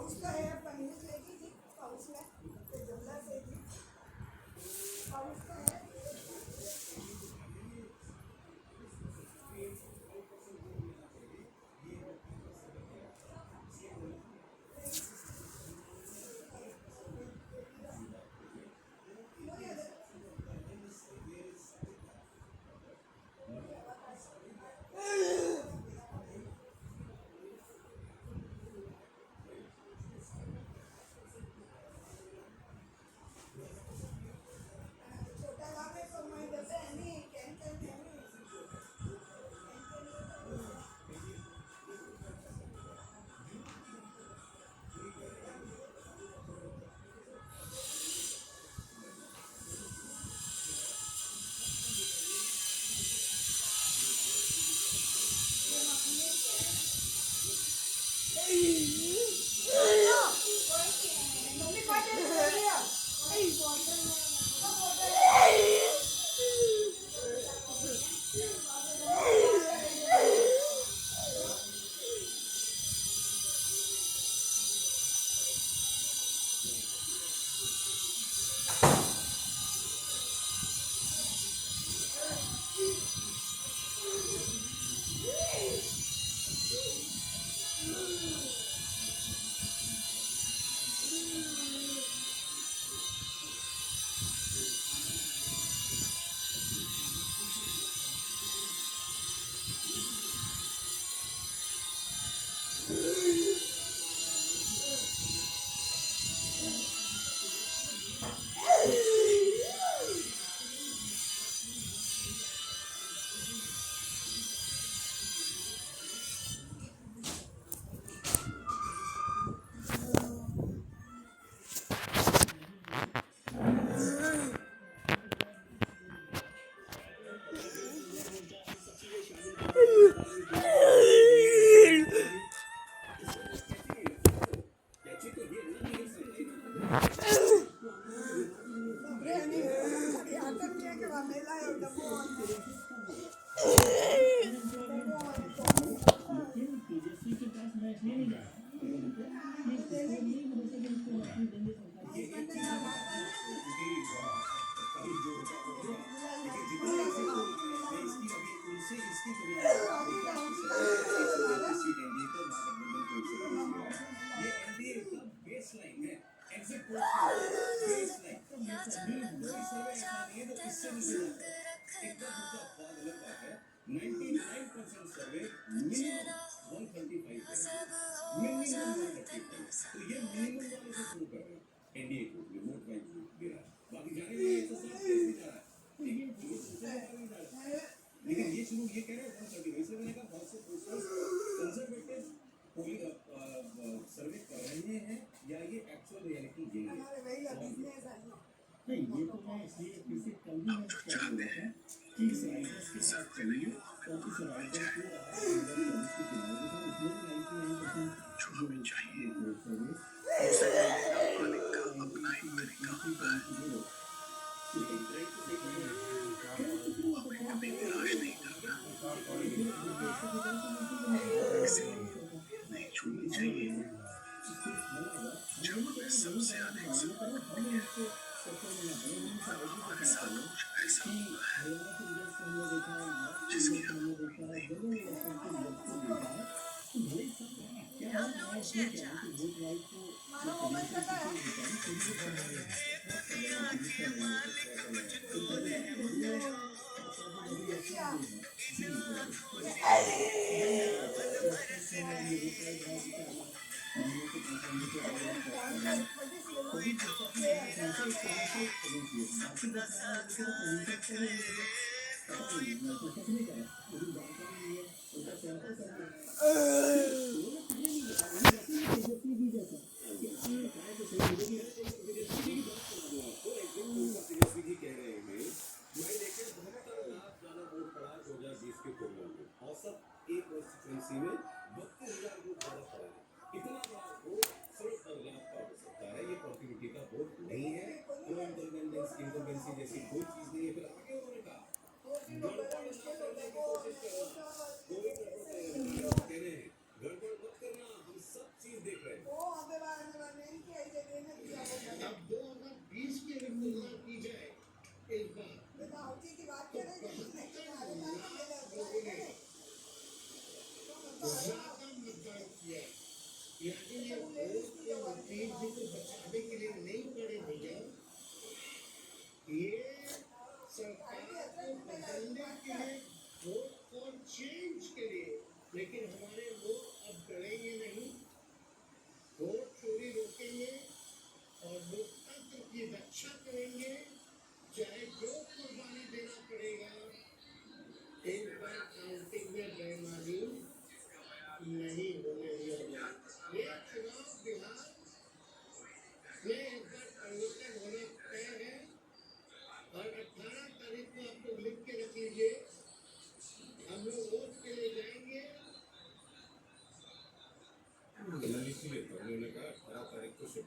पाऊसला हे पनीर लेगी थी पाऊसला ते जमला से थी पाऊसला है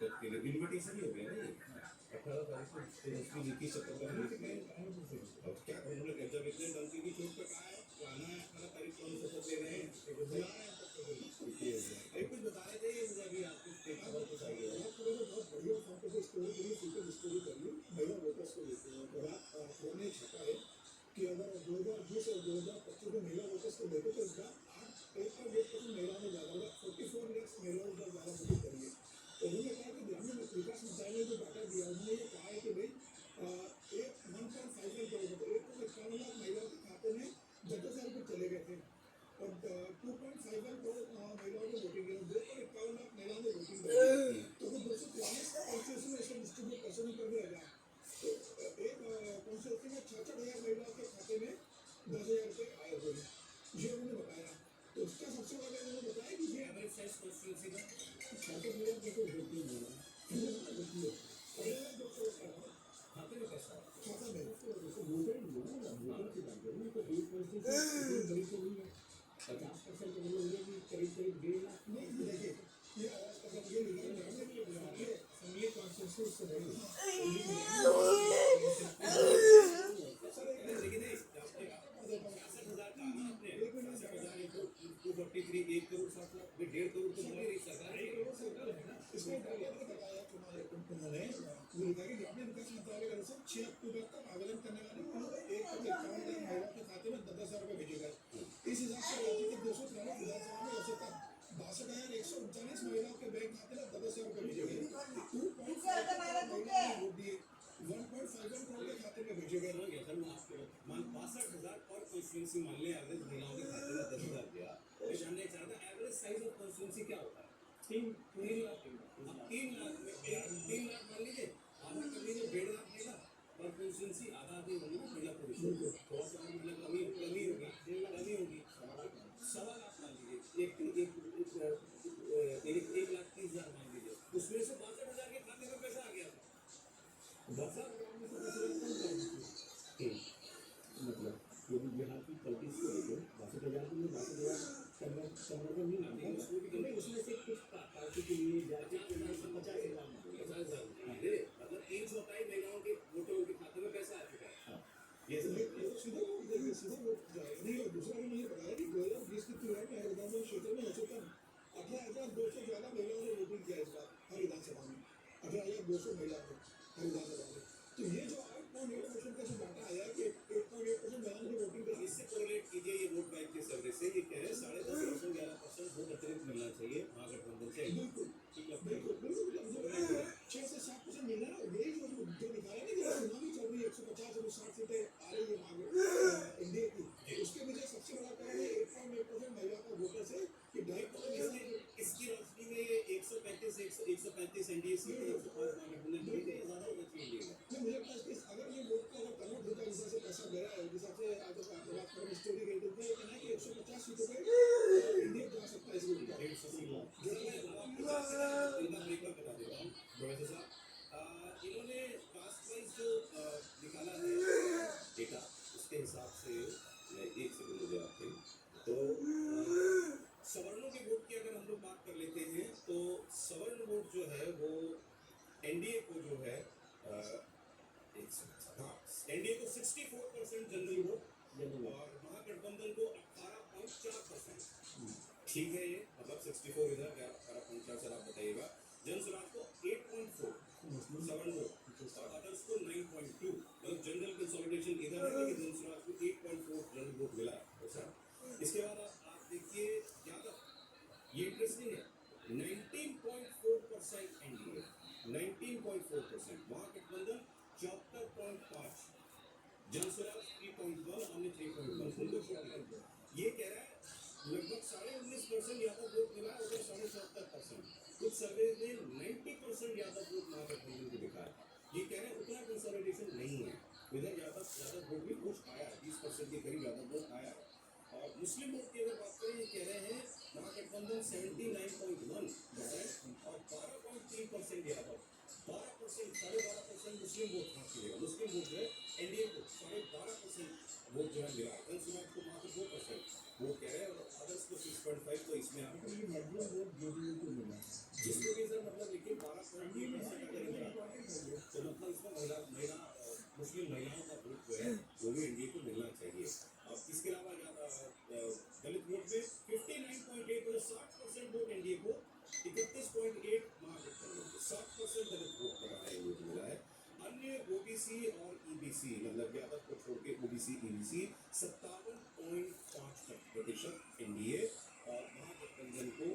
शिरकत के लिए इन्विटेशन ही हो गया ना ये 18 तारीख को उसकी नीति सत्तर अब क्या उन्होंने जब इतने डंकी की चोट पे कहा है तो आना है 18 तारीख को हम शपथ ले रहे हैं एक कुछ बता रहे थे मुझे अभी आपको खबर कुछ आई है बहुत बढ़िया फोन पे स्टोरी करी सुपर स्टोरी करी महिला वोटर्स को लेकर और आपने छपा है कि अगर 2020 और 2025 में महिला वोटर्स को लेकर तो इसका 8.8% महिलाओं ने ज़्यादा होगा 44 लाख महिलाओं ने ज़्यादा वोटिंग करी है। तो उन्होंने कहा कि ग्रामीण विकास मंत्रालय ने जो डाटा दिया उन्होंने ये कहा है कि भाई एक 1.51 करोड़ मतलब 1.51 लाख महिलाओं के खाते में 10,000 रुपये चले गए थे और 2.51 करोड़ महिलाओं ने वोटिंग की 2.51 लाख महिलाओं ने वोटिंग की तो वो 243 कॉन्स्टिट्यूशन में इसको डिस्ट्रीब्यूट कैसे कर दिया गया तो एक कॉन्स्टिट्यूशन में 66,000 महिलाओं के खाते में 10,000 रुपये आए हुए हैं ये उन्होंने बताया। तो उसका सबसे पहले उन्होंने बताया कि ये एवरेज साइज कॉन्स्टिट्यूंसी का 66,000 देखो वोटिंग हुआ खाते में कैसा है खाता में तो वोटर ही हुआ ना वोटर की बात करें तो 1% बड़ी तो नहीं है 50% तो बोलो ये कि करीब 1.5 लाख नहीं देखिए ये अगर ये लिखा है ये कॉन्सेंसस से नहीं लेकिन 66,000 का आना आपने 243 1 करोड़ 7 लाख 1.5 करोड़ तो बोल रही सरकार इसमें बताया उन्होंने वो लिखा कि ग्रामीण विकास मंत्रालय की तरफ से 6 अक्टूबर तक आवेदन करने वाले कुल 1.51 लाख महिलाओं के खाते में 10,000 रुपये भेजे गए। इस हिसाब से राज्य के 213 विधानसभा में ऐसे तक 62,139 महिलाओं के बैंक खाते में 10,000 रुपये भेजे गए 2.51 महिलाओं ने वोट दिए 1.51 करोड़ के खाते में भेजे गए। 62,000 पर कॉन्स्टिट्यूंसी मान ले एवरेज महिलाओं के खाते में 10,000 गया मैं जानना चाहता एवरेज साइज ऑफ कॉन्स्टिट्यूंसी क्या होता है 3 लाख में 3 लाख मान लीजिए आधा कर लीजिए 1.5 लाख महिला पर कॉन्स्टिट्यूंसी आधा आधी होगी ना महिला पुरुष थोड़ा सा मतलब कमी होगी 1.25 लाख मान लीजिए 1,30,000 मान लीजिए उसमें से 62,000 के खाते में पैसा आ गया मतलब जो भी बिहार की 35 को लेकर 62,000 में 62,000 नहीं उसमें से कुछ पार्टी के लिए जाति के लिए 50,000 मतलब 327 महिलाओं के वोटरों के खाते में पैसा आ चुका है ये सीधा वोट जाएगा नहीं और दूसरा भी मुझे बताया कि 2020 की तुलना में हर विधानसभा क्षेत्र में औसतन 18,200 ज़्यादा महिलाओं ने वोटिंग किया इस बार हर विधानसभा में 18,200 महिला ने हर विधानसभा में तो ये जो 8.8% का जो डाटा आया कि 8.8% महिलाओं ने वोटिंग करी इससे कोरिलेट कीजिए ये वोट बैंक के सर्वे से ये कह रहे हैं 10.5% 11% वोट अतिरिक्त मिलना चाहिए महागठबंधन से बिल्कुल बिल्कुल 6 से 7% मिल रहा है यही जो दिखा रहा है ना कि चुनावी चल रही है 150 और 60 सीटें आ रही है एनडीए की उसके पीछे सबसे बड़ा कारण है 8.8% महिला का वोटर है कि 2.5% इसकी रोशनी में ये 135 एनडीए सीट 105 महागठबंधन जीत है ज्यादा होना चाहिए मुझे लगता है कि अगर ये वोट का अगर कन्वर्ट होता है जिस हिसाब से पैसा गया है जिस हिसाब से आज बात करें स्टोरी के तो ये कहना है कि 150 सीटों पे इंडिया जा सकता है इस वोट का 150 ब्रेकअप बता दे रहा हूँ प्रोफेसर साहब इन्होंने कास्ट वाइज जो निकाला है डेटा उसके हिसाब से एक सेकंड मुझे आते तो सवर्णों के वोट की अगर हम लोग बात कर लेते हैं तो सवर्ण वोट जो है वो एनडीए को जो है एनडीए को 64% जनरल वोट और महागठबंधन को 18.4%। ठीक है ये मतलब 64 इधर 18.4 सर आप बताइएगा जनसुराज को 8.4 सवर्ण वोट और अदर्स को 9.2 मतलब जनरल कंसोलिडेशन इधर है लेकिन जनसुराज को 8.4 जनरल वोट मिला है सर। इसके बाद आप देखिए यादव ये इंटरेस्टिंग है 19.4% एनडीए 19.4% महागठबंधन 74.5 जनसुराज 3.1 हमने 3.1 ये कह रहा है लगभग 19.5% यादव वोट मिला है उधर 74%। कुछ सर्वे में 90% यादव वोट महागठबंधन को दिखा है ये कह रहे हैं उतना कंसोलिडेशन नहीं है इधर यादव वोट भी कुछ आया है 20% के करीब यादव वोट आया है। और मुस्लिम वोट की अगर बात करें ये कह रहे हैं महागठबंधन 79.1% और 12.3% यादव 12% 12.5% मुस्लिम वोट हासिल है मुस्लिम वोट जो है एनडीए को 12.5% वोट जो है मिला है जनसुराज को मात्र 2% वो कह रहे हैं और अदर्स को 6.5 तो इसमें आप मैक्सिमम वोट जेडीयू को मिला जिसको भी सर मतलब लेकिन 12% मुस्लिम महिलाओं का वोट जो है वो भी एनडीए को मिलना चाहिए। अब इसके अलावा दलित वोट में 59.8 मतलब 60% वोट एनडीए को, 31.8 महागठबंधन को, 60% दलित वोट का एनडीए को मिला है। अन्य ओबीसी और ईबीसी मतलब यादव को छोड़ के ओबीसी ईबीसी 57.5% एनडीए और महागठबंधन को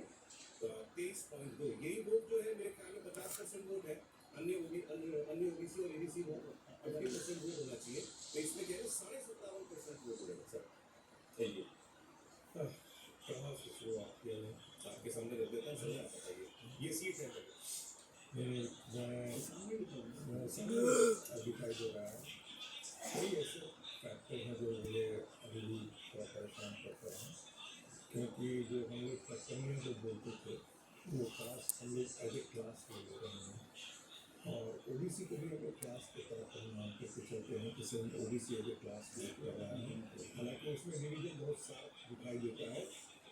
23.2। यही वोट जो है मेरे ख्याल में 50% वोट है। अन्य ओबीसी और एबीसी वोट 50% वोट होना चाहिए, तो इसमें क्या है 57.5% वोट होगा सर एनडीए। कहाँ से शुरुआत किया है? आपके सामने रख देता हूँ, सर आप बताइए ये सीट है सर। मैं दिखाई दे रहा है कई ऐसे फैक्टर हैं जो मुझे अभी भी थोड़ा परेशान करते हैं, क्योंकि जो हम लोग कस्टमर जो बोलते थे वो क्लास हम लोग एज ए क्लास ले ले रहे हैं, और ओबीसी को भी हम लोग क्लास की तरफ हम मान के चलते हैं, जिसे हम ओबीसी एज ए क्लास ले रहा है। हालांकि उसमें डिवीजन बहुत साफ दिखाई देता है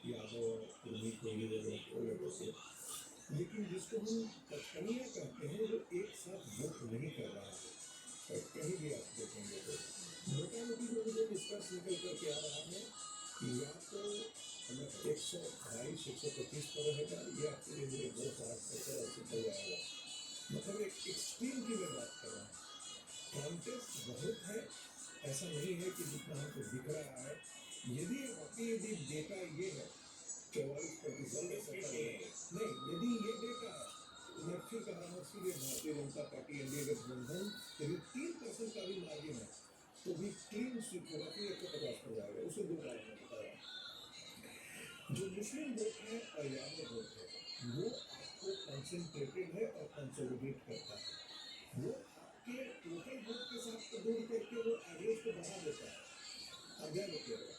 यादव और कुर्मी कोयली वगैरह से, लेकिन जिसको हम पचकनिया कहते हैं वो एक साथ वोट नहीं कर रहा है। और कहीं भी आप देखेंगे तो मोटा मोटी जो मुझे निष्कर्ष निकल करके आ रहा है कि या तो 122-125 पर रहेगा या फिर 260-70 पर जाएगा। मतलब एक एक्सट्रीम की मैं बात कर रहा हूँ। कॉन्टेस्ट बहुत है, ऐसा नहीं है कि जितना हमको दिख रहा है। यदि डेटा ये है 44% नहीं, यदि ये डेटा है मैं फिर कह रहा हूँ इसलिए भारतीय जनता पार्टी एनडीए गठबंधन यदि 3% का भी मार्जिन है तो भी क्लीन स्वीप होगा, फिर 150 पर जाएगा। उसको दो कारण मैं बता रहा हूँ। जो मुस्लिम वोट है और यादव वोट है वो आपको कंसंट्रेटेड है और कंसोलिडेट करता है। वो आपके टोटल वोट के साथ तो दूर करके वो एवरेज को बढ़ा देता है, अगर रखिएगा।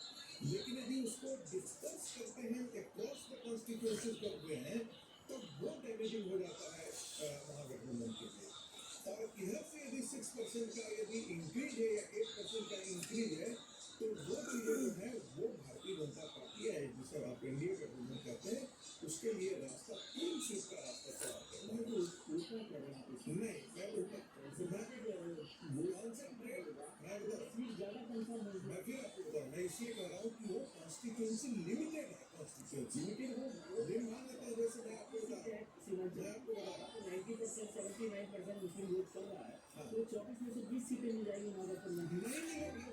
लेकिन यदि उसको डिस्कस करते हैं अक्रॉस द कॉन्स्टिट्यूएंसीज करते हैं तो वो डैमेजिंग हो जाता है महागठबंधन के लिए। और इधर से यदि 6% का यदि इंक्रीज है या 8% का इंक्रीज है तो वो चीजें जो है वो भारतीय जनता पार्टी है जिसे आप एनडीए गठबंधन कहते हैं उसके लिए रास्ता क्लीन स्वीप का रास्ता तैयार करना है। नहीं मैं फिर आपको बता मैं इसलिए कह रहा हूँ कि वो कॉन्स्टिट्यूएंसी लिमिटेड है। कॉन्स्टिट्यूएंसी लिमिटेड हो मान लेता हूँ, जैसे मैं आपको बता रहा हूँ 90% मुस्लिम वोट कर रहा है, तो 24 में से 20 सीटें मिल जाएंगी महागठबंधन को। नहीं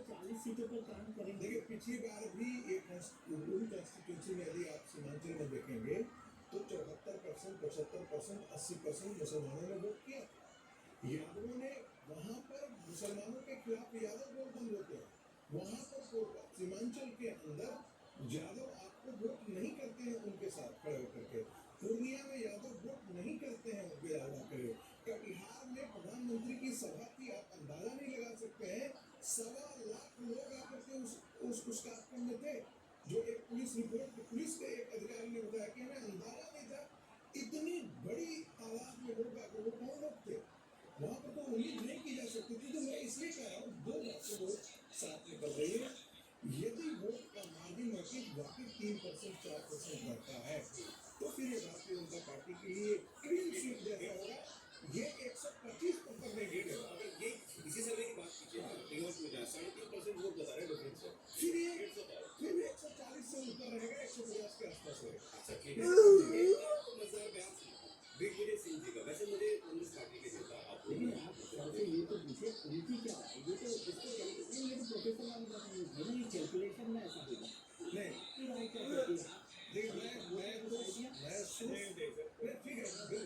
40 सीटों पर काम करेंगे। देखिए पिछली बार भी एक पूरी कॉन्स्टिट्यूंसी में यदि आप सीमांचल में देखेंगे तो 74%, 75%, 80% मुसलमानों ने वोट किया। यादवों ने वहाँ पर मुसलमानों के खिलाफ यादव वोट बंद होते हैं। वहाँ पर सीमांचल के अंदर यादव आपको वोट नहीं करते हैं उनके साथ खड़े होकर के। पूर्णिया में यादव वोट नहीं करते हैं उनके अलावा करे। बिहार में प्रधानमंत्री की सभा की आप अंदाजा नहीं लगा सकते हैं, 1.25 लाख लोग आकर के उस कार्यक्रम में थे। जो एक पुलिस के एक अधिकारी ने बताया कि हमें अंदाजा नहीं था इतनी बड़ी तादाद में लोग आकर, वो कौन लोग थे वहाँ पर, तो उम्मीद नहीं की जा सकती थी। तो मैं इसलिए कह रहा हूँ दो बातें वोट साथ निकल रही है। यदि वोट का मार्जिन वाकई 3%, 4% बढ़ता है तो फिर ये भारतीय जनता पार्टी के लिए क्लीन स्वीप जैसा होगा। ये 125 पर नहीं गिरेगा। अगर ये इसी सर्वे की बात कीजिए 3.5% वोट बता रहे डिफरेंस है, फिर 140 से ऊपर रहेगा, 150 के आसपास रहेगा। अच्छा ठीक है। मजेदार बयान दिग्विजय सिंह जी का, वैसे मुझे कांग्रेस पार्टी के नेता आप लेकिन आप सबसे ये तो पूछे उनकी क्या है, ये तो इसको कैलकुलेशन ये तो प्रोफेसर नाम का नहीं, कैलकुलेशन में ऐसा होगा नहीं आपकी राय क्या कहती है? देखिए मैं ठीक है बिल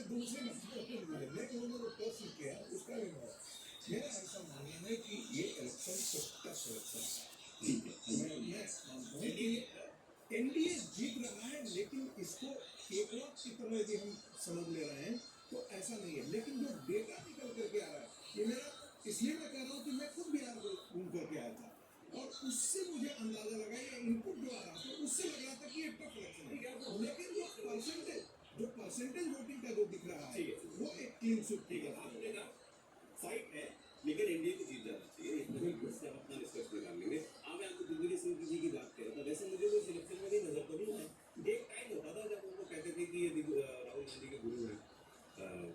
दूसरे लेकिन उन्होंने प्रश्न किया उसका भी मेरा ऐसा मानना है कि ये इलेक्शन सस्ता सिलेक्शन है। मैं मानता हूँ कि एनडीए जीत रहा है, लेकिन इसको एक लाख की तरह यदि हम समझ ले रहे हैं तो ऐसा नहीं है। लेकिन जो डेटा निकल करके आ रहा है ये मेरा इसलिए मैं कह रहा हूँ कि मैं खुद बिहार को घूम करके आया था और उससे मुझे अंदाजा लगा ये इनपुट जो आ रहा था उससे लग रहा था कि ये टफ इलेक्शन है। लेकिन जो परसेंटेज वोटिंग का जो दिख रहा है वो एक क्लीन स्वीप ठीक है। आपने कहा फाइट है लेकिन एनडीए को जीत जाना चाहिए, इसमें बिल्कुल से अपना निष्कर्ष निकाल लेंगे। मैं आपको दिग्विजय सिंह जी की बात कर रहा था, वैसे मुझे वो सिलेक्शन में भी नजर तो नहीं आया। एक टाइम होता था जब उनको कहते थे कि ये राहुल गांधी के गुरु हैं,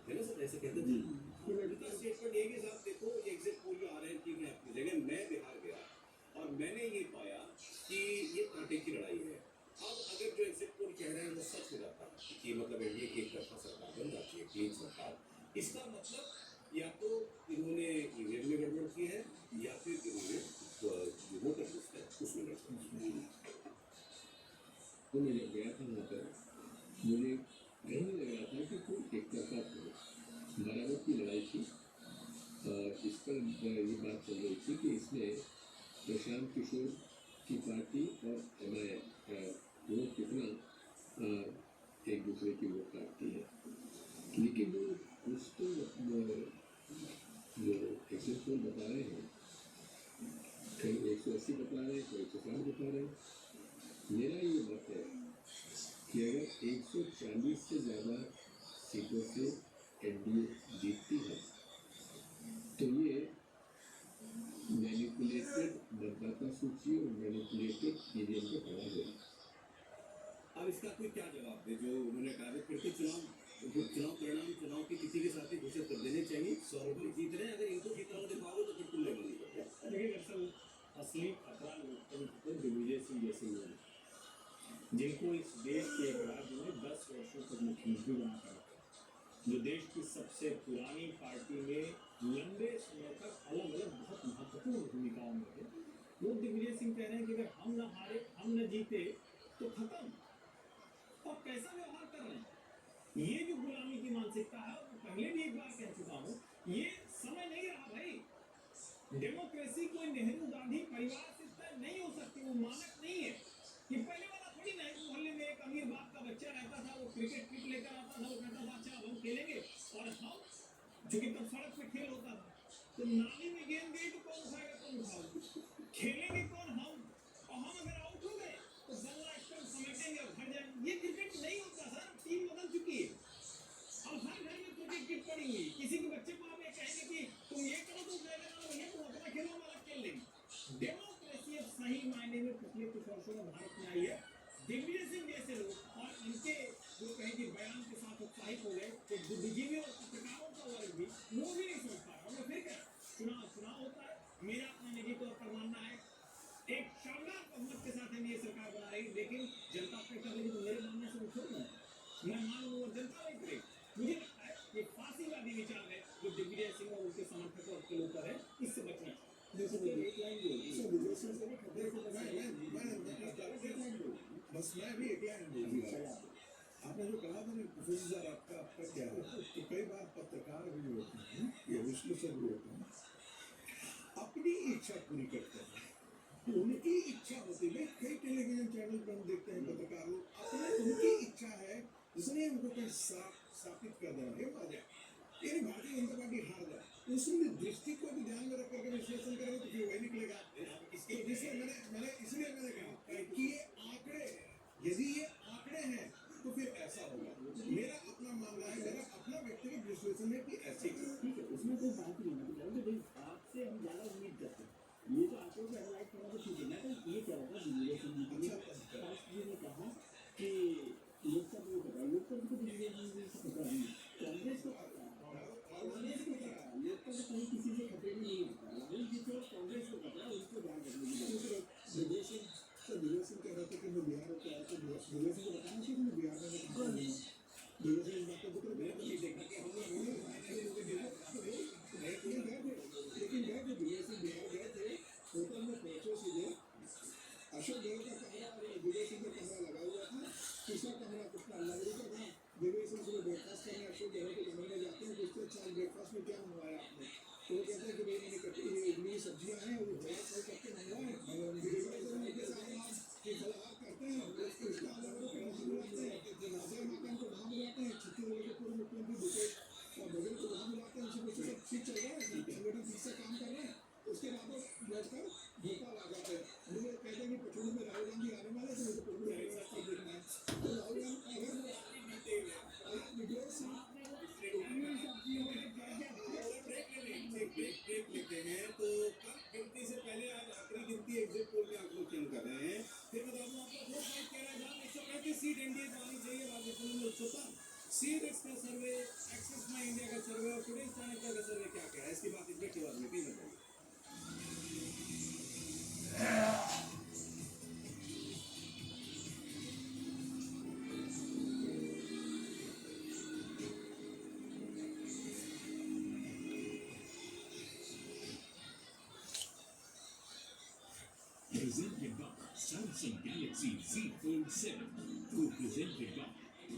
है ना सर, ऐसे कहते थे उनका स्टेटमेंट ये कि साहब देखो ये एग्जिट पोल जो आ रहे हैं ठीक है अपनी जगह, मैं बिहार गया और मैंने ये पाया कि ये कांटे की लड़ाई है। अब अगर जो एग्जिट पोल कह रहे हैं वो सच हो जाता है कि मतलब एनडीए की एक तरफा सरकार बन जाती है, क्लीन सरकार, इसका मतलब या तो इन्होंने ईवीएम में गड़बड़ की है या फिर इन्होंने जो वोटर लिस्ट है उसमें गड़बड़ की है। तो मैं जब गया था वहाँ पर मुझे कहीं नहीं लग रहा था कि कोई एक तरफा बराबर की लड़ाई थी। इस पर ये बात चल रही थी कि इसमें प्रशांत किशोर की पार्टी और MIM वो कितना एक दूसरे की वोट काटती है, लेकिन वो कुछ तो जो एक्सिट पोल बता रहे हैं कहीं 180 बता रहे हैं, कोई 160 बता रहे हैं। मेरा ये मत है कि अगर 140 से ज़्यादा सीटों से एनडीए जीतती है तो ये मैनिपुलेटेड मतदाता सूची और मैनिपुलेटेड ईवीएम पे खड़ा है। अब इसका कोई क्या जवाब दे जो उन्होंने कहा फिर तो चुनाव परिणाम चुनाव की तिथि के साथ ही घोषित कर देने चाहिए। 100 रुपये जीत रहे हैं, अगर इनको जीतना दिखाओगे तो फिर तुम लेवल नहीं करते। देखिए दरअसल असली खतरा लोकतंत्र को दिग्विजय सिंह जैसे लोग हैं, जिनको इस देश के एक राज्य में 10 वर्षों तक मुख्यमंत्री बनाकर रखा, जो देश की सबसे पुरानी पार्टी में लंबे समय तक अलग अलग बहुत महत्वपूर्ण भूमिकाओं में थे। वो दिग्विजय सिंह कह रहे हैं कि अगर हम न हारे, हम न जीते तो खत्म। और कैसा व्यवहार कर रहे हैं, ये जो गुलामी की मानसिकता है, वो पहले भी एक बार कह चुका हूँ, ये समय नहीं रहा भाई। डेमोक्रेसी कोई नेहरू गांधी परिवार से तय नहीं हो सकती, वो मानक नहीं है। ये पहले वाला थोड़ी ना है कि मोहल्ले में एक अमीर बाप का बच्चा रहता था, वो क्रिकेट किट लेकर आता था, वो कहता था अच्छा हम खेलेंगे, और हम चूंकि तब सड़क पे खेल होता था तो नाली में गेंद गई तो कौन उठाएगा, कौन उठाओगे, खेलेंगे कौन, हम। और हम अगर आउट हो गए तो बल्ला स्टंप समेटेंगे और घर जाएंगे। ये क्रिकेट नहीं होता सर, टीम बदल चुकी है। अब हर घर में क्रिकेट किट पड़ी हुई, किसी के बच्चे को आप ये कहेंगे कि तुम ये करो तो मैं करो, ये तुम अपना खेलो, हम अलग खेल लेंगे। डेमोक्रेसी अब सही मायने में पिछले कुछ वर्षों में भारत में आई है। दिग्विजय सिंह जैसे लोग और इनके जो कहें कि बयान के साथ उत्साहित हो गए, तो बुद्धिजीवी और पत्रकारों का वर्ग भी वो भी नहीं समझ पा रहा। मैं फिर क्या, चुनाव होता है, मेरा अपना निजी तौर पर मानना है एक शानदार बहुमत के साथ हम ये सरकार बना रही, लेकिन जनता पे कर लेगी तो मेरे मानने से उठो ना, मैं मान लूँ और जनता नहीं करेगी। मुझे लगता है ये फांसीवादी विचार है जो दिग्विजय सिंह और उनके समर्थकों के ऊपर है, इससे बचना चाहिए। जैसे वो एक लाइन बोली, सर विजय सिंह से खतरे से बस मैं भी एक लाइन बोलूँगा। आपने जो कहा था ना प्रोफेसर आपका क्या है, तो कई बार पत्रकार भी होते हैं या विश्लेषक भी होते हैं, अपनी इच्छा पूरी करते हैं, उनकी इच्छा होती है। कई टेलीविजन चैनल पर हम देखते हैं पत्रकार लोग अपने उनकी इच्छा है इसलिए उनको कहीं स्थापित कर देना है आ जाए, यानी भारतीय जनता पार्टी हार जाए, उसमें दृष्टि को भी ध्यान में रख करके विश्लेषण करेंगे तो फिर वही निकलेगा। इसके जिससे इसलिए मैंने कहा कि ये आंकड़े, यदि ये आंकड़े हैं तो फिर ऐसा होगा। मेरा अपना मानना है, मेरा अपना व्यक्तिगत विश्लेषण है कि ऐसे ही ठीक है, उसमें कोई बात नहीं है। भाई आपसे हम ज़्यादा उम्मीद करते हैं, ये तो आंकड़ों को एनालाइज करना तो ठीक है। मैं तो ये कह रहा था दिग्विजय सिंह जी ने कहा कि लोकतंत्र को खतरा, लोकतंत्र को दिग्विजय सिंह जी से खतरा नहीं, कांग्रेस को खतरा, लोकतंत्र कहीं किसी से खतरे में नहीं होता। राहुल जी को कांग्रेस को खतरा, उनको ध्यान रखने की जरूरत है। विजय सिंह कह रहे थे कि मैं बिहार होता है, तो विजय सिंह को बताना चाहिए कि मैं बिहार में विजय सिंह इस बात का जिक्र मैं तो ये देखा कि हम लोग लेकिन गए थे विजय सिंह बिहार गए थे, होटल में पहुंचे सीधे, अशोक गहलोत का कमरा और विजय सिंह का कमरा लगा हुआ था, तीसरा कमरा कुछ नागरिक का था। विजय सिंह सुबह ब्रेकफास्ट करने अशोक गहलोत के कमरे में जाते हैं, पूछते अच्छा ब्रेकफास्ट में क्या मंगवाया आपने, तो वो कहते हैं कि भाई मैंने कटी हुई इडली सब्जियां हैं और थोड़ा सा करके मंगवाए। विजय सिंह के साथ कि फलाहार करते हैं, उसके इस्लाम वालों को वहाँ बुलाते हैं, नाजिया माता को वहाँ बुलाते हैं, छत्तीसगढ़ के पूर्व मुख्यमंत्री भूपेश बघेल को वहाँ बुलाते हैं, उनसे पूछते सब ठीक चल रहा है, संगठन ठीक से काम कर रहे हैं। उसके बाद वो बैठकर भोपाल आ जाते हैं। मुझे कहते हैं कि पचमढ़ी में राहुल गांधी आने वाले थे, मुझे पचमढ़ी में रास्ता देखना है। तो राहुल गांधी अगर विजय सिंह ब्रेक लेते हैं तो कल गिनती से पहले आज आखिरी गिनती एग्जिट पोल में आप लोग चयन कर रहे हैं। फिर बता दूं आपको 135 सीट एनडीए को आनी चाहिए, राज्यसभा में 117 सीट। एक्सप्रेस सर्वे, एक्सेस माई इंडिया का सर्वे Samsung Galaxy Z Fold 7, co-presented by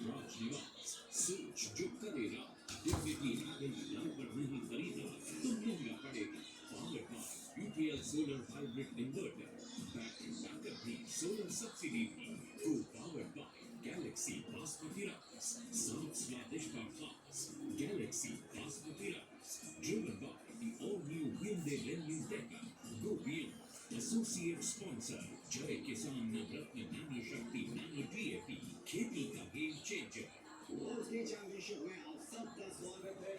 Raj Niwas. सोच जो करेगा डिग्निटी आ गई घर पर नहीं खरीदा तो महंगा पड़ेगा. Powered by UPL Solar Hybrid Inverter. Backup भी सोलर सब्सिडी भी. Co-powered by Galaxy Basmati Rice. साफ स्वादिष्ट और खास Galaxy Basmati Rice. Driven by the all-new Hyundai Venue Deca. Go beyond. Associate sponsor जय किसान नवरत्न नानो शक्ति नानो DAP. खेती का game changer. World T championship में आप सबका स्वागत है.